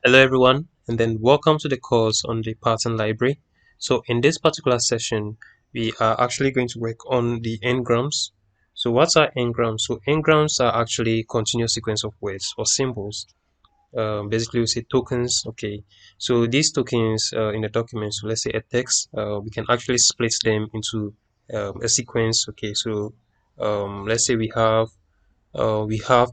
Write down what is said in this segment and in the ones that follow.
Hello everyone, and then welcome to the course on the pattern library. So in this particular session, we are actually going to work on the Ngrams. So what are Ngrams? So Ngrams are actually continuous sequence of words or symbols. Basically, we say tokens. Okay, so these tokens in the document, so let's say a text, we can actually split them into a sequence. Okay, so let's say we have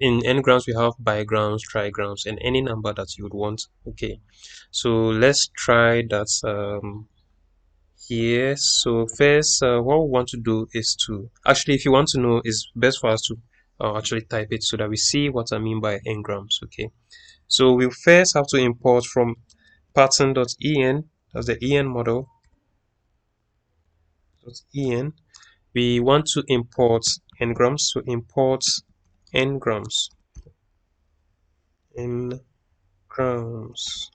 in ngrams we have bigrams, trigrams, and any number that you would want. Okay, so let's try that here. So first, what we want to do is to actually, if you want to know, it's best for us to actually type it so that we see what I mean by ngrams. Okay, so we first have to import from pattern.en, that's the en model .en. We want to import ngrams, so import ngrams ngrams.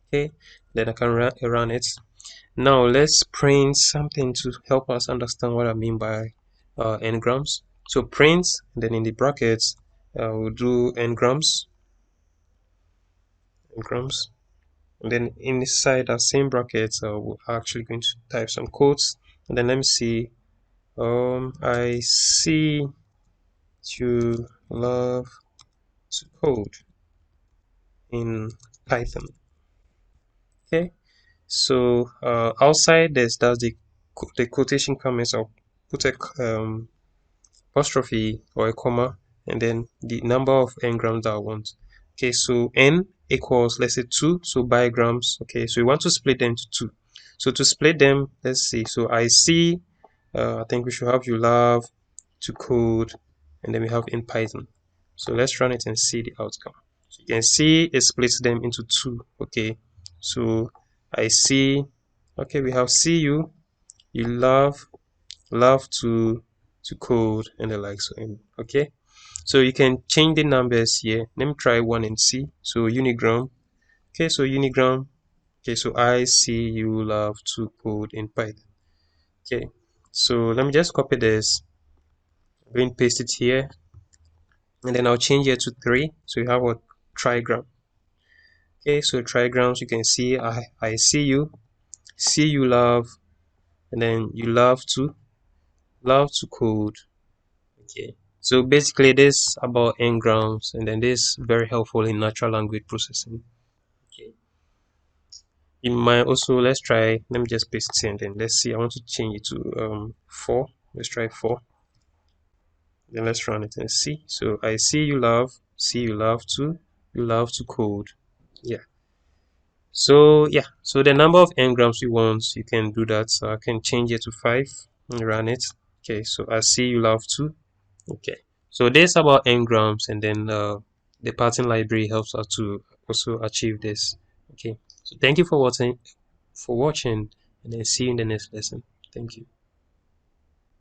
Okay, then I can run it. Now let's print something to help us understand what I mean by ngrams. So print, then in the brackets we'll do ngrams, and then inside that same brackets we're actually going to type some quotes, and then let me see. I see you love to code in Python. Okay, so outside this, that's the quotation comments. I'll put a apostrophe or a comma, and then the number of ngrams that I want. Okay, so n equals, let's say 2, so bigrams. Okay, so we want to split them to 2. So to split them, let's see. So I see, I think we should have you love to code, and then we have in Python. So let's run it and see the outcome. So you can see it splits them into 2. Okay, so I see, okay, we have see you love to code and the likes. Okay, so you can change the numbers here. Let me try one and see. So unigram. Okay, so unigram. Okay, so I see you love to code in Python. Okay, so let me just copy this, go and paste it here, and then I'll change it to 3. So you have a trigram. Okay, so trigrams, you can see I see you love, and then you love to code. Okay, so basically this about ngrams, and then this very helpful in natural language processing. Okay, in my also, let's try, let me just paste it, and then let's see. I want to change it to 4. Let's try 4, then let's run it and see. So I see you love to code. Yeah, so yeah, so the number of ngrams you want, you can do that. So I can change it to 5 and run it. Okay, so I see you love to. Okay, so this about ngrams, and then the pattern library helps us to also achieve this. Okay, so thank you for watching, and then see you in the next lesson. Thank you.